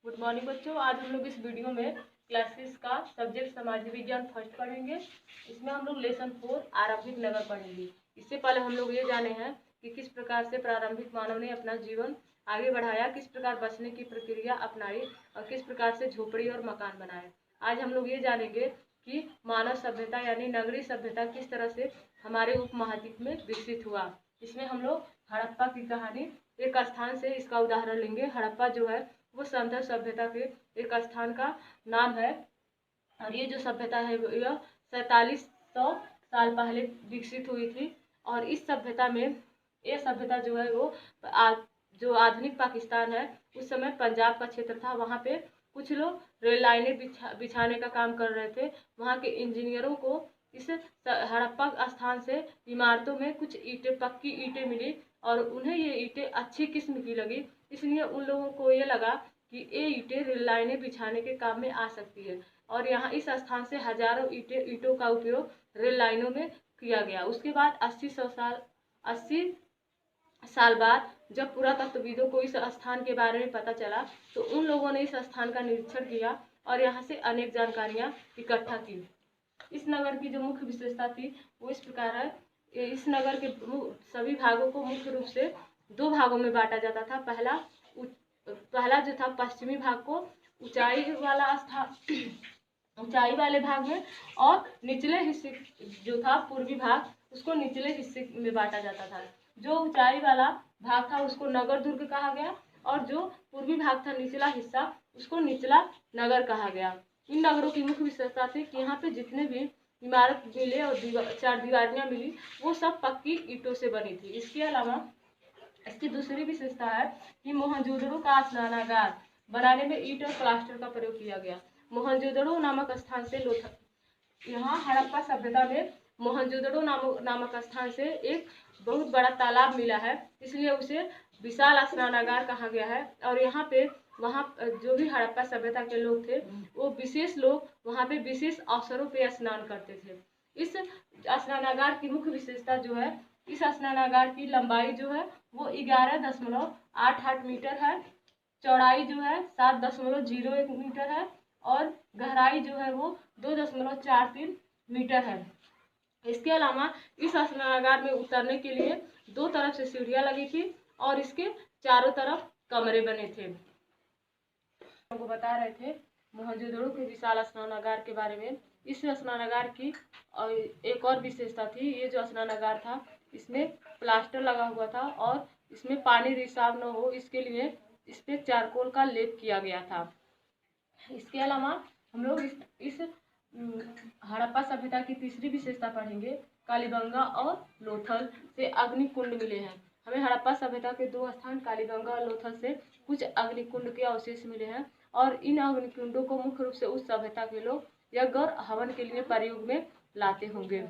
Good morning बच्चों। आज हम लोग इस वीडियो में क्लासेस का सब्जेक्ट समाज विज्ञान फर्स्ट पढ़ेंगे। इसमें हम लोग लेसन 4 आरंभिक नगर पढ़ेंगे। इससे पहले हम लोग ये जाने हैं कि किस प्रकार से प्रारंभिक मानव ने अपना जीवन आगे बढ़ाया, किस प्रकार बचने की प्रक्रिया अपनाई और किस प्रकार से झोपड़ी और मकान बनाए। आज हम लोग ये जानेंगे कि मानव सभ्यता यानी नगरीय सभ्यता किस तरह से हमारे उपमहाद्वीप में विकसित हुआ। इसमें हम लोग हड़प्पा की कहानी एक स्थान से इसका उदाहरण लेंगे। हड़प्पा जो है वो संथर सभ्यता के एक स्थान का नाम है और ये जो सभ्यता है यह 4700 साल पहले विकसित हुई थी। और इस सभ्यता में ये सभ्यता जो है वो जो आधुनिक पाकिस्तान है उस समय पंजाब का क्षेत्र था। वहाँ पे कुछ लोग रेल लाइनें बिछाने का काम कर रहे थे। वहाँ के इंजीनियरों को इस हड़प्पा स्थान से इमारतों में कुछ ईंटें, पक्की ईंटें मिली और उन्हें ये ईंटें अच्छी किस्म की लगी। इसलिए उन लोगों को ये लगा कि ये ईंटें रेल लाइनें बिछाने के काम में आ सकती है और यहाँ इस स्थान से हजारों ईंटों का उपयोग रेल लाइनों में किया गया। उसके बाद 80 साल बाद जब पुरातत्वविदों को इस स्थान के बारे में पता चला तो उन लोगों ने इस स्थान का निरीक्षण किया और यहाँ से अनेक जानकारियाँ इकट्ठा की। इस नगर की जो मुख्य विशेषता थी वो इस प्रकार है। इस नगर के सभी भागों को मुख्य रूप से 2 भागों में बांटा जाता था। पहला जो था पश्चिमी भाग को ऊंचाई वाले भाग में और निचले हिस्से जो था पूर्वी भाग उसको निचले हिस्से में बांटा जाता था। जो ऊंचाई वाला भाग था उसको नगर दुर्ग कहा गया और जो पूर्वी भाग था निचला हिस्सा उसको निचला नगर कहा गया। इन नगरों की मुख्य विशेषता थी कि यहाँ पे जितने भी इमारत मिले और चार दीवारियां मिली वो सब पक्की ईंटों से बनी थी। इसके अलावा इसकी दूसरी विशेषता है कि मोहनजोदड़ो का स्नानागार बनाने में ईंट और प्लास्टर का प्रयोग किया गया। मोहनजोदड़ो नामक स्थान से यहाँ हड़प्पा सभ्यता में मोहनजोदड़ो नामक स्थान से एक बहुत बड़ा तालाब मिला है, इसलिए उसे विशाल स्नानागार कहा गया है। और यहाँ पे वहाँ जो भी हड़प्पा सभ्यता के लोग थे वो विशेष लोग वहाँ पे विशेष अवसरों पे स्नान करते थे। इस स्नानागार की मुख्य विशेषता जो है, इस स्नानागार की लंबाई जो है वो 11.88 मीटर है, चौड़ाई जो है 7.01 मीटर है और गहराई जो है वो 2.43 मीटर है। इसके अलावा इस स्नानागार में उतरने के लिए 2 तरफ से सीढ़ियां लगी थी और इसके चारों तरफ कमरे बने थे। हमको बता रहे थे मोहनजोदड़ो के विशाल स्नानागार के बारे में। इस स्नानागार की एक और विशेषता थी, ये जो स्नानागार था इसमें प्लास्टर लगा हुआ था और इसमें पानी रिसाव न हो इसके लिए इस पे चारकोल का लेप किया गया था। इसके अलावा हम लोग इस हड़प्पा सभ्यता की तीसरी विशेषता पढ़ेंगे। कालीबंगा और लोथल से अग्निकुंड मिले हैं। हमें हड़प्पा सभ्यता के 2 स्थान कालीबंगा और लोथल से कुछ अग्निकुंड के अवशेष मिले हैं और इन अग्निकुंडों को मुख्य रूप से उस सभ्यता के लोग यज्ञ और हवन के लिए प्रयोग में लाते होंगे।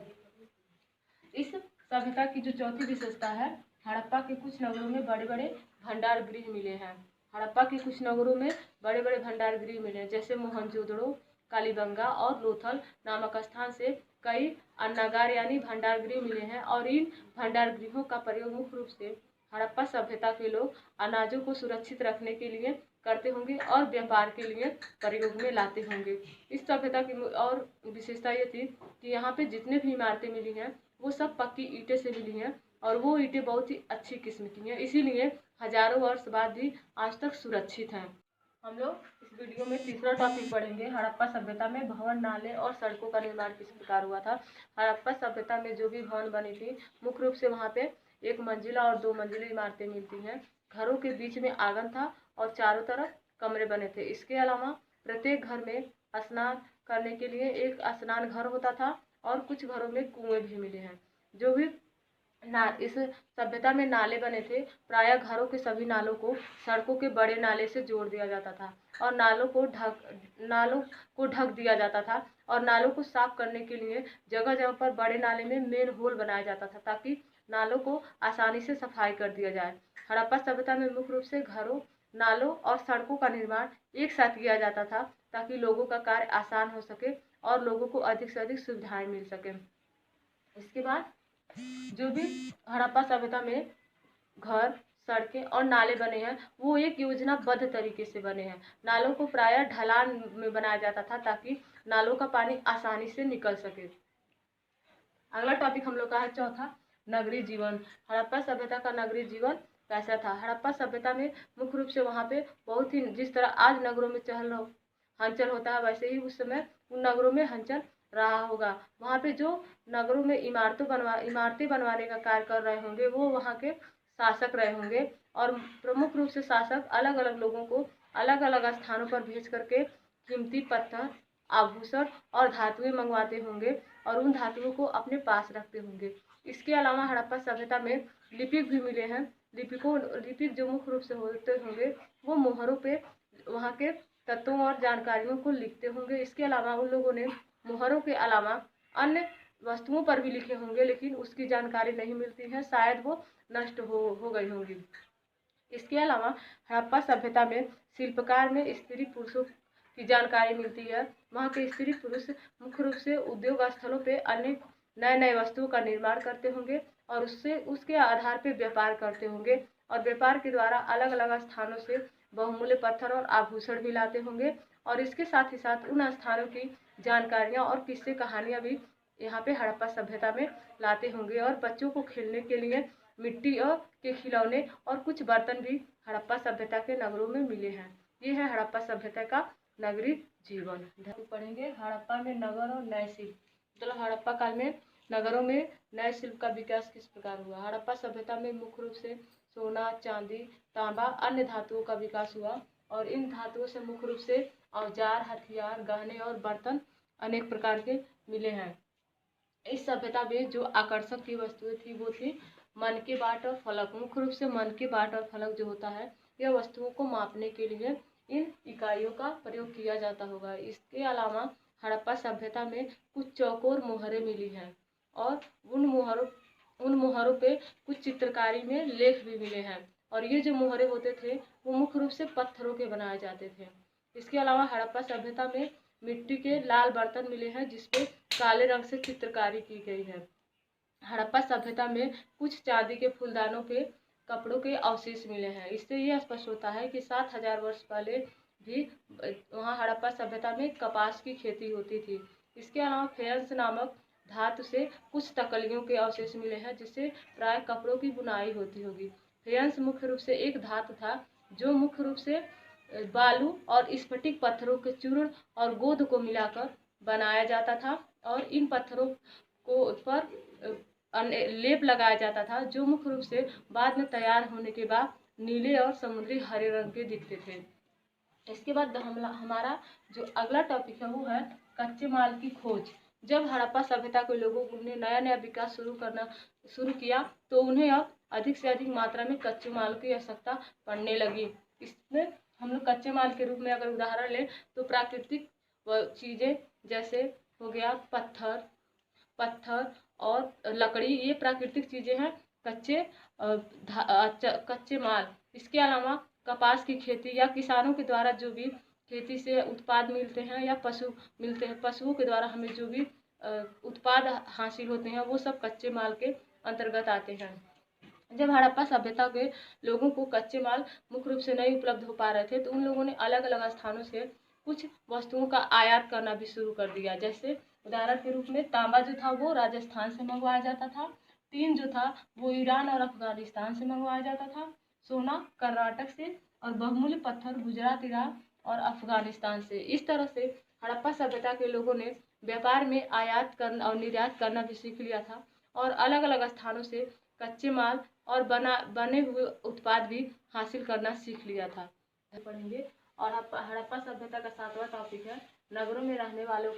इस सभ्यता की जो चौथी विशेषता है, हड़प्पा के कुछ नगरों में बड़े बड़े भंडार गृह मिले हैं। हड़प्पा के कुछ नगरों में बड़े बड़े भंडार गृह मिले हैं, जैसे मोहनजोदड़ो, कालीबंगा और लोथल नामक स्थान से कई अन्नागार यानी भंडार गृह मिले हैं और इन भंडार गृहों का प्रयोग मुख्य रूप से हड़प्पा सभ्यता के लोग अनाजों को सुरक्षित रखने के लिए करते होंगे और व्यापार के लिए प्रयोग में लाते होंगे। इस सभ्यता की और विशेषता ये थी कि यहाँ पे जितने भी इमारतें मिली हैं वो सब पक्की ईंटें से मिली हैं और वो ईंटें बहुत ही अच्छी किस्म की हैं, इसीलिए हजारों वर्ष बाद भी आज तक सुरक्षित हैं। हम लोग इस वीडियो में तीसरा टॉपिक पढ़ेंगे, हड़प्पा सभ्यता में भवन, नाले और सड़कों का निर्माण किस प्रकार हुआ था। हड़प्पा सभ्यता में जो भी भवन बनी थी मुख्य रूप से वहाँ पे 1 मंजिला और 2 मंजिला इमारतें मिलती हैं। घरों के बीच में आंगन था और चारों तरफ कमरे बने थे। इसके अलावा प्रत्येक घर में स्नान करने के लिए एक स्नान घर होता था और कुछ घरों में कुएं भी मिले हैं। जो भी इस सभ्यता में नाले बने थे, प्रायः घरों के सभी नालों को सड़कों के बड़े नाले से जोड़ दिया जाता था और नालों को ढक दिया जाता था और नालों को साफ करने के लिए जगह जगह पर बड़े नाले में मेन होल बनाया जाता था ताकि नालों को आसानी से सफाई कर दिया जाए। हड़प्पा सभ्यता में मुख्य रूप से घरों, नालों और सड़कों का निर्माण एक साथ किया जाता था ताकि लोगों का कार्य आसान हो सके और लोगों को अधिक से अधिक सुविधाएं मिल सके। इसके बाद जो भी हड़प्पा सभ्यता में घर, सड़कें और नाले बने हैं वो एक योजनाबद्ध तरीके से बने हैं। नालों को प्रायः ढलान में बनाया जाता था ताकि नालों का पानी आसानी से निकल सके। अगला टॉपिक हम लोग का है चौथा, नगरीय जीवन। हड़प्पा सभ्यता का नगरीय जीवन कैसा था? हड़प्पा सभ्यता में मुख्य रूप से वहाँ पे बहुत ही, जिस तरह आज नगरों में हलचल होता है वैसे ही उस समय उन नगरों में हलचल रहा होगा। वहाँ पे जो नगरों में इमारतें बनवाने का कार्य कर रहे होंगे वो वहाँ के शासक रहे होंगे और प्रमुख रूप से शासक अलग अलग लोगों को अलग अलग स्थानों पर भेज करके कीमती पत्थर, आभूषण और धातुएं मंगवाते होंगे और उन धातुओं को अपने पास रखते होंगे। इसके अलावा हड़प्पा सभ्यता में लिपिक भी मिले हैं। लिपिक जो मुख्य रूप से होते होंगे वो मोहरों पे वहाँ के तत्वों और जानकारियों को लिखते होंगे। इसके अलावा उन लोगों ने मोहरों के अलावा अन्य वस्तुओं पर भी लिखे होंगे, लेकिन उसकी जानकारी नहीं मिलती है, शायद वो नष्ट हो गई होंगी। इसके अलावा हड़प्पा सभ्यता में शिल्पकार में स्त्री पुरुषों की जानकारी मिलती है। वहाँ के स्त्री पुरुष मुख्य रूप से उद्योग स्थलों पे अनेक नए नए वस्तुओं का निर्माण करते होंगे और उसके आधार पे व्यापार करते होंगे और व्यापार के द्वारा अलग अलग स्थानों से बहुमूल्य पत्थर और आभूषण भी लाते होंगे और इसके साथ ही साथ उन स्थानों की जानकारियाँ और किस्से कहानियाँ भी यहाँ पे हड़प्पा सभ्यता में लाते होंगे और बच्चों को खेलने के लिए मिट्टी और के खिलौने और कुछ बर्तन भी हड़प्पा सभ्यता के नगरों में मिले हैं। ये है हड़प्पा सभ्यता का नगरीय जीवन। पढ़ेंगे हड़प्पा में नगर और नए शिल्प। मतलब हड़प्पा काल में नगरों में नए शिल्प का विकास किस प्रकार हुआ? हड़प्पा सभ्यता में मुख्य रूप से सोना, चांदी, तांबा, अन्य धातुओं का विकास हुआ और इन धातुओं से मुख्य रूप से औजार, हथियार, गहने और बर्तन अनेक प्रकार के मिले हैं। इस सभ्यता में जो आकर्षक की वस्तुएं थी वो थी मन के बाट और फलक। मुख्य रूप से मन के बाट और फलक जो होता है यह वस्तुओं को मापने के लिए इन इकाइयों का प्रयोग किया जाता होगा। इसके अलावा हड़प्पा सभ्यता में कुछ चौकोर मोहरें मिली हैं और उन मोहरों पे कुछ चित्रकारी में लेख भी मिले हैं और ये जो मोहरे होते थे वो मुख्य रूप से पत्थरों के बनाए जाते थे। इसके अलावा हड़प्पा सभ्यता में मिट्टी के लाल बर्तन मिले हैं जिसपे काले रंग से चित्रकारी की गई है। हड़प्पा सभ्यता में कुछ चांदी के फूलदानों पे कपड़ों के अवशेष मिले हैं। इससे यह स्पष्ट होता है कि 7000 वर्ष पहले भी वहाँ हड़प्पा सभ्यता में कपास की खेती होती थी। इसके अलावा फेयंस नामक धातु से कुछ तकलियों के अवशेष मिले हैं जिससे प्राय कपड़ों की बुनाई होती होगी। फेयंस मुख्य रूप से एक धातु था जो मुख्य रूप से बालू और स्फटिक पत्थरों के चूर्ण और गोंद को मिलाकर बनाया जाता था और इन पत्थरों को पर लेप लगाया जाता था जो मुख्य रूप से बाद में तैयार होने के बाद नीले और समुद्री हरे रंग के दिखते थे। इसके बाद हमारा जो अगला टॉपिक है वो है कच्चे माल की खोज। जब हड़प्पा सभ्यता के लोगों ने नया नया विकास शुरू किया तो उन्हें अब अधिक से अधिक मात्रा में कच्चे माल की आवश्यकता पड़ने लगी। इसमें हम लोग कच्चे माल के रूप में अगर उदाहरण लें तो प्राकृतिक चीज़ें जैसे हो गया पत्थर और लकड़ी, ये प्राकृतिक चीज़ें हैं कच्चे माल। इसके अलावा कपास की खेती या किसानों के द्वारा जो भी खेती से उत्पाद मिलते हैं या पशु मिलते हैं, पशुओं के द्वारा हमें जो भी उत्पाद हासिल होते हैं वो सब कच्चे माल के अंतर्गत आते हैं। जब हड़प्पा सभ्यता के लोगों को कच्चे माल मुख्य रूप से नहीं उपलब्ध हो पा रहे थे तो उन लोगों ने अलग अलग स्थानों से कुछ वस्तुओं का आयात करना भी शुरू कर दिया। जैसे उदाहरण के रूप में तांबा जो था वो राजस्थान से मंगवाया जाता था, टीन जो था वो ईरान और अफगानिस्तान से मंगवाया जाता था, सोना कर्नाटक से और बहुमूल्य पत्थर गुजरात, ईरान और अफगानिस्तान से। इस तरह से हड़प्पा सभ्यता के लोगों ने व्यापार में आयात करना और निर्यात करना भी सीख लिया था और अलग अलग स्थानों से कच्चे माल और बने हुए उत्पाद भी हासिल करना सीख लिया था। पढ़ेंगे और हड़प्पा सभ्यता का 7वां टॉपिक है नगरों में रहने वालों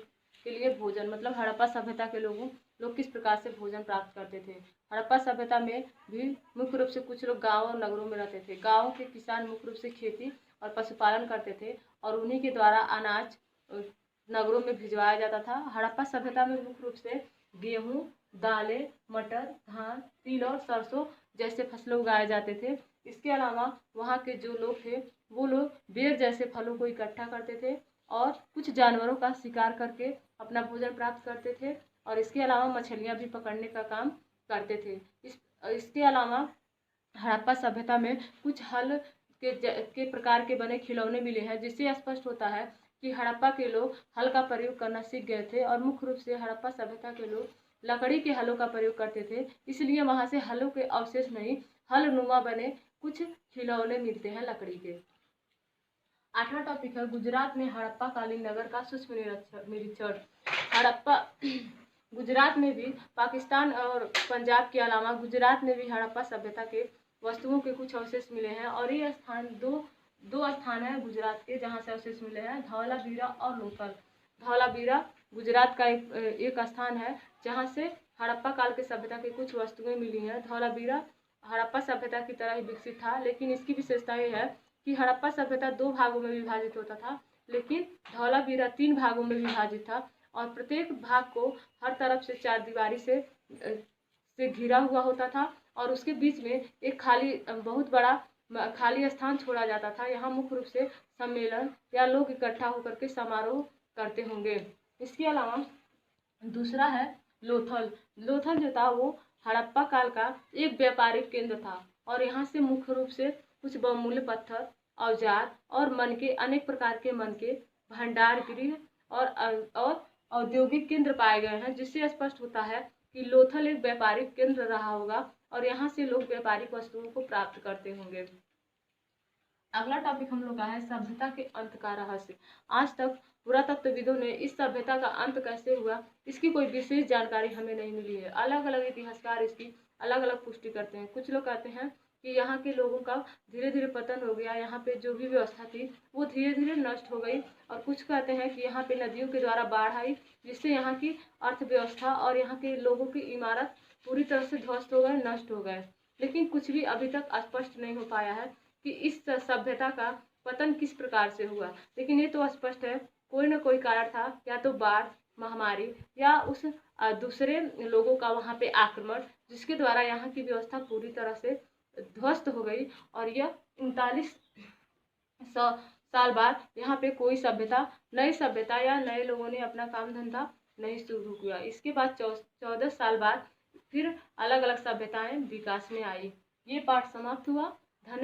के लिए भोजन। मतलब हड़प्पा सभ्यता के लोग किस प्रकार से भोजन प्राप्त करते थे। हड़प्पा सभ्यता में भी मुख्य रूप से कुछ लोग गाँव और नगरों में रहते थे। गाँव के किसान मुख्य रूप से खेती और पशुपालन करते थे और उन्हीं के द्वारा अनाज नगरों में भिजवाया जाता था। हड़प्पा सभ्यता में मुख्य रूप से गेहूँ, दालें, मटर, धान, तिल और सरसों जैसे फसलें उगाए जाते थे। इसके अलावा वहाँ के जो लोग थे वो लोग बेर जैसे फलों को इकट्ठा करते थे और कुछ जानवरों का शिकार करके अपना भोजन प्राप्त करते थे और इसके अलावा मछलियाँ भी पकड़ने का काम करते थे। इसके अलावा हड़प्पा सभ्यता में कुछ हल के प्रकार के बने खिलौने मिले हैं, जिससे स्पष्ट होता है कि हड़प्पा के लोग हल का प्रयोग करना सीख गए थे और मुख्य रूप से हड़प्पा सभ्यता के लोग लकड़ी के हलों का प्रयोग करते थे। इसलिए वहां से हलों के अवशेष नहीं, हल नुमा बने कुछ खिलौने मिलते हैं लकड़ी के। 8वां टॉपिक है गुजरात में हड़प्पा कालीन नगर का सूक्ष्म निरीक्षण। हड़प्पा गुजरात में भी पाकिस्तान और पंजाब के अलावा गुजरात में भी हड़प्पा सभ्यता के वस्तुओं के कुछ अवशेष मिले हैं और ये स्थान दो स्थान है गुजरात के जहाँ से अवशेष मिले हैं, धौलावीरा और लोथल। धौलावीरा गुजरात का एक स्थान है जहाँ से हड़प्पा काल के सभ्यता की कुछ वस्तुएं मिली हैं। धौलावीरा हड़प्पा सभ्यता की तरह ही विकसित था, लेकिन इसकी विशेषता ये है कि हड़प्पा सभ्यता 2 भागों में विभाजित होता था, लेकिन धौलावीरा 3 भागों में विभाजित था और प्रत्येक भाग को हर तरफ से 4 दीवारी से घिरा हुआ होता था और उसके बीच में एक बहुत बड़ा खाली स्थान छोड़ा जाता था। यहाँ मुख्य रूप से सम्मेलन या लोग इकट्ठा होकर के समारोह करते होंगे। इसके अलावा दूसरा है लोथल। लोथल जो था वो हड़प्पा काल का एक व्यापारिक केंद्र था और यहाँ से मुख्य रूप से कुछ बहुमूल्य पत्थर, औजार और मनके, अनेक प्रकार के मनके, भंडार गृह और औद्योगिक केंद्र पाए गए हैं, जिससे स्पष्ट होता है कि लोथल एक व्यापारिक केंद्र रहा होगा और यहाँ से लोग व्यापारिक वस्तुओं को प्राप्त करते होंगे। अगला टॉपिक हम लोग का है सभ्यता के अंत का रहस्य। आज तक पुरातत्वविदों ने इस सभ्यता का अंत कैसे हुआ इसकी कोई विशेष जानकारी हमें नहीं मिली है। अलग अलग इतिहासकार इसकी अलग अलग पुष्टि करते हैं। कुछ लोग कहते हैं कि यहाँ के लोगों का धीरे धीरे पतन हो गया, यहाँ पे जो भी व्यवस्था थी वो धीरे धीरे नष्ट हो गई, और कुछ कहते हैं कि यहाँ पे नदियों के द्वारा बाढ़ आई जिससे यहाँ की अर्थव्यवस्था और यहाँ के लोगों की इमारत पूरी तरह से ध्वस्त हो गए, नष्ट हो गए। लेकिन कुछ भी अभी तक स्पष्ट नहीं हो पाया है कि इस सभ्यता का पतन किस प्रकार से हुआ, लेकिन ये तो स्पष्ट है कोई न कोई कारण था, या तो बाढ़, महामारी या उस दूसरे लोगों का वहाँ पे आक्रमण, जिसके द्वारा यहाँ की व्यवस्था पूरी तरह से ध्वस्त हो गई और यह 3900 साल बाद यहाँ पे कोई सभ्यता, नई सभ्यता या नए लोगों ने अपना काम धंधा नहीं शुरू किया। इसके बाद 14 साल बाद फिर अलग अलग सभ्यताएं विकास में आई। ये पाठ समाप्त हुआ।